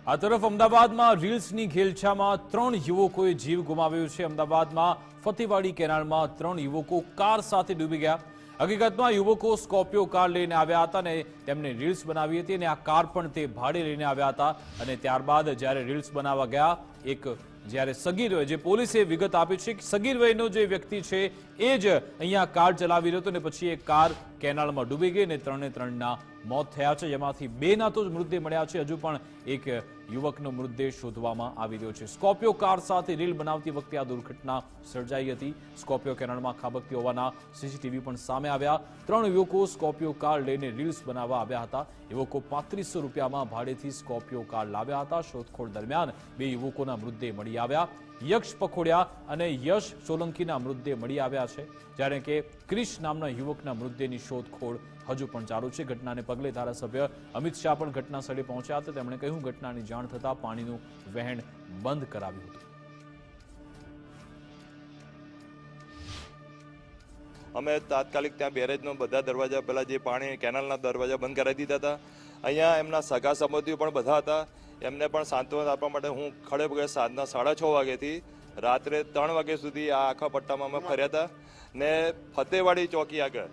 આ તરફ અમદાવાદમાં રીલ્સની ઘેલછામાં 3 યુવકોએ જીવ ગુમાવ્યો છે। અમદાવાદમાં ફતેવાડી કેનાલમાં 3 યુવકો કાર સાથે ડૂબી ગયા। હકીકતમાં યુવકો સ્કોર્પિયો કાર લઈને આવ્યા હતા અને તેમને રીલ્સ બનાવી હતી અને આ કાર પણ તે ભાડે લઈને આવ્યા હતા અને ત્યારબાદ જ્યારે રીલ્સ બનાવવા ગયા જ્યારે સગીર વય જે પોલીસે વિગત આપી છે કે સગીર વયનો જે વ્યક્તિ છે એ જ અહીંયા કાર ચલાવી રહ્યો હતો અને પછી એ કાર કેનાલમાં ડૂબી ગઈ અને 3ના મોત થયા છે, જેમાંથી 2ના તો જ મૃતદેહ મળ્યા છે। હજુ પણ એક યુવકનો મૃતદેહ શોધવામાં આવી રહ્યો છે। સ્કોર્પિયો કાર સાથે રીલ બનાવતી વખતે આ દુર્ઘટના સર્જાઈ હતી। સ્કોર્પિયો કેનાલમાં ખાબકતી હોવાના સીસીટીવી પણ સામે આવ્યા। 3 યુવકો સ્કોર્પિયો કાર લઈને રીલ્સ બનાવવા આવ્યા હતા। યુવકો 3500 રૂપિયામાં ભાડેથી સ્કોર્પિયો કાર લાવ્યા હતા। શોધખોળ દરમિયાન 2 યુવકોના મૃતદેહ મળી આવ્યા। યક્ષ પખોડિયા અને યશ સોલંકીના મૃતદેહ મળી આવ્યા છે, જ્યારે કે ક્રિશ નામના યુવકના મૃતદેહની શોધખોળ હજુ પણ ચાલુ છે। ઘટનાને પગલે ધારાસભ્ય અમિત શાહ પણ ઘટના સ્થળે પહોંચ્યા હતા। તેમણે કહ્યું ઘટનાની જાણ થતાં પાણીનું વહેણ બંધ કરાવ્યું હતું। અમે તાત્કાલિક ત્યાં બેરેજનો બધા દરવાજા પહેલા જે પાણી કેનાલના દરવાજા બંધ કરાવી દીધા હતા। અહીંયા એમના સગા સંબંધીઓ પણ બધા હતા। એમને પણ સાંત્વના આપવા માટે હું ખડે પગે સાંજના 6:30 વાગ્યાથી રાત્રે 3 વાગ્યા સુધી આ આખા પટ્ટામાં અમે ફર્યા હતા ને ફતેવાડી ચોકી આગળ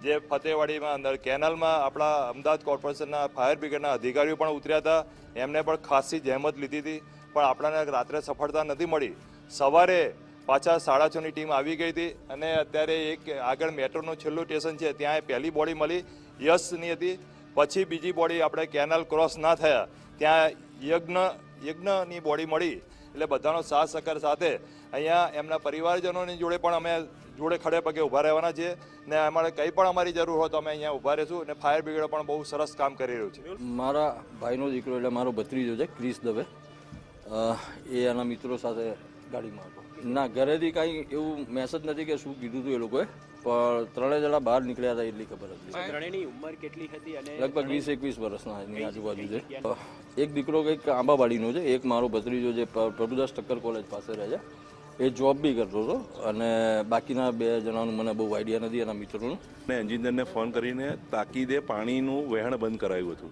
જે ફતેવાડીમાં અંદર કેનાલમાં આપણા અમદાવાદ કોર્પોરેશનના ફાયર બ્રિગેડના અધિકારીઓ પણ ઉતર્યા હતા। એમને પણ ખાસી જહેમત લીધી હતી, પણ આપણાને રાત્રે સફળતા નથી મળી। સવારે પાછા 6:30ની ટીમ આવી ગઈ હતી અને અત્યારે એક આગળ મેટ્રોનું છેલ્લું સ્ટેશન છે ત્યાં પહેલી બોડી મળી યશની હતી। પછી બીજી બોડી આપણે કેનાલ ક્રોસ ના થયા ત્યાં યજ્ઞની બોડી મળી। એટલે બધાનો સાથ સહકાર સાથે અહીંયા એમના પરિવારજનોની જોડે પણ અમે જોડે ખડે પગે ઊભા રહેવાના છીએ ને અમારે કંઈ પણ અમારી જરૂર હોય તો અમે અહીંયા ઊભા રહીશું અને ફાયર બ્રિગેડ પણ બહુ સરસ કામ કરી રહ્યું છે। મારા ભાઈનો દીકરો એટલે મારો ભત્રીજો છે ક્રિશ દવે, એ એના મિત્રો સાથે ગાડીમાં હતો। ના, ઘરેથી કાંઈ એવું મેસેજ નથી કે શું કીધું હતું એ લોકોએ, પણ 3 જણા બહાર નીકળ્યા હતા એટલી ખબર હતી। ત્રણેયની ઉંમર કેટલી હતી અને લગભગ 20-21 વર્ષના એની આજુબાજુ છે। એક દીકરો કંઈક આંબાવાડીનો છે, એક મારો ભત્રીજો જે પ્રભુદાસ ઠક્કર કોલેજ પાસે રહે છે, એ જોબ બી કરતો હતો અને બાકીના 2 જણાનું મને બહુ આઈડિયા નથી એના મિત્રોનું। અને એન્જિનિયરને ફોન કરીને તાકીદે પાણીનું વહેણ બંધ કરાવ્યું હતું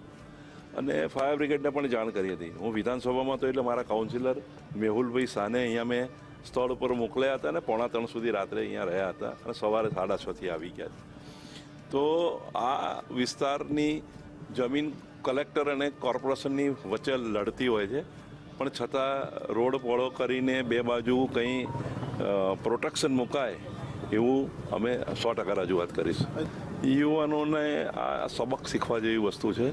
અને ફાયર બ્રિગેડને પણ જાણ કરી હતી। હું વિધાનસભામાં હતો એટલે મારા કાઉન્સિલર મેહુલભાઈ શાહને અહીંયા મેં સ્થળ ઉપર મોકલ્યા હતા અને 2:45 સુધી રાત્રે અહીંયા રહ્યા હતા અને સવારે 6:30થી આવી ગયા। તો આ વિસ્તારની જમીન કલેક્ટર અને કોર્પોરેશનની વચ્ચે લડતી હોય છે, પણ છતાં રોડ પહોળો કરીને 2 બાજુ કંઈ પ્રોટેક્શન મુકાય એવું અમે 100% રજૂઆત કરીશું। યુવાનોને આ સબક શીખવા જેવી વસ્તુ છે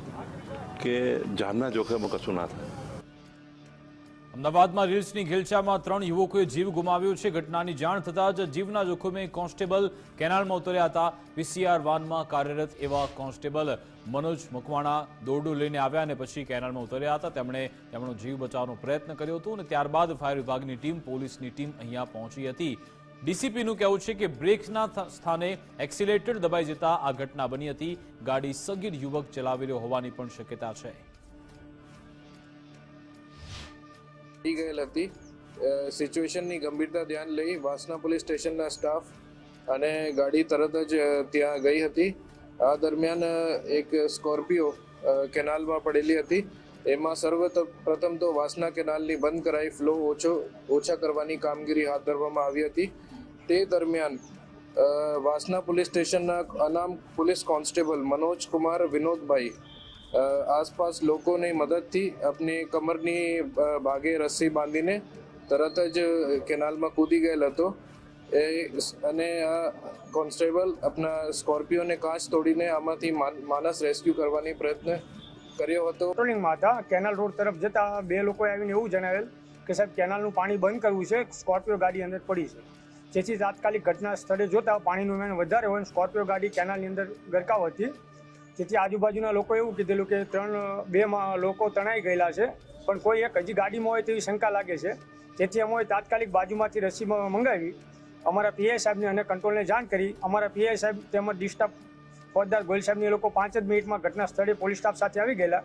કે જાનના જોખમે કશું ના થાય। અમદાવાદમાં રીલ્સની ઘેલછામાં 3 યુવકોએ જીવ ગુમાવ્યો છે। ઘટનાની જાણ થતાં જ જીવના જોખમે કોન્સ્ટેબલ કેનાલમાં ઉતર્યા હતા। પીસીઆર વાનમાં કાર્યરત એવા કોન્સ્ટેબલ મનોજ મકવાણા દોરડું લઈને આવ્યા અને પછી કેનાલમાં ઉતર્યા હતા। તેમણે તેમનો જીવ બચાવવાનો પ્રયત્ન કર્યો હતો અને ત્યારબાદ ફાયર વિભાગની ટીમ, પોલીસની ટીમ અહીંયા પહોંચી હતી। ડીસીપીનું કહેવું છે કે બ્રેકના સ્થાને એક્સિલેટર દબાઈ જતા આ ઘટના બની હતી। ગાડી સગીર યુવક ચલાવી રહ્યો હોવાની પણ શક્યતા છે। ગયેલ હતી। સિચ્યુએશનની ગંભીરતા ધ્યાન લઈ વાસના પોલીસ સ્ટેશનના સ્ટાફ અને ગાડી તરત જ ત્યાં ગઈ હતી। આ દરમિયાન એક સ્કોર્પિયો કેનાલમાં પડેલી હતી। એમાં સર્વપ્રથમ તો વાસના કેનાલની બંધ કરાઈ ફ્લો ઓછા કરવાની કામગીરી હાથ ધરવામાં આવી હતી। તે દરમિયાન વાસના પોલીસ સ્ટેશનના અનામ પોલીસ કોન્સ્ટેબલ મનોજ કુમાર વિનોદભાઈ આસપાસ લોકોની મદદથી આપની કમરની ભાગે રસ્સી બાંધીને તરત જ કેનાલમાં કૂદી ગયેલ હતો અને આ કોન્સ્ટેબલ આપણા સ્કોર્પિયોને કાચ તોડીને આમાંથી માણસ રેસ્ક્યુ કરવાની પ્રયત્ન કર્યો હતો। પેટ્રોલિંગમાં હતા, કેનાલ રોડ તરફ જતા 2 લોકોએ આવીને એવું જણાવેલ કે સાહેબ કેનાલનું પાણી બંધ કરવું છે, સ્કોર્પિયો ગાડી અંદર પડી છે। જેથી તાત્કાલિક ઘટના સ્થળે જોતા પાણીનું વહેણ વધારે હોય, સ્કોર્પિયો ગાડી કેનાલની અંદર ગરકાવ હતી। જેથી આજુબાજુના લોકો એવું કીધેલું કે 2 લોકો તણાઈ ગયેલા છે, પણ કોઈ એક હજી ગાડીમાં હોય તેવી શંકા લાગે છે। જેથી અમે તાત્કાલિક બાજુમાંથી રસી મંગાવી અમારા પીઆઈ સાહેબને અને કંટ્રોલને જાણ કરી। અમારા પીઆઈ સાહેબ તેમજ ડિસ્ટાફ ફોજદાર ગોયલ સાહેબને એ લોકો 5 જ મિનિટમાં ઘટના સ્થળે પોલીસ સ્ટાફ સાથે આવી ગયેલા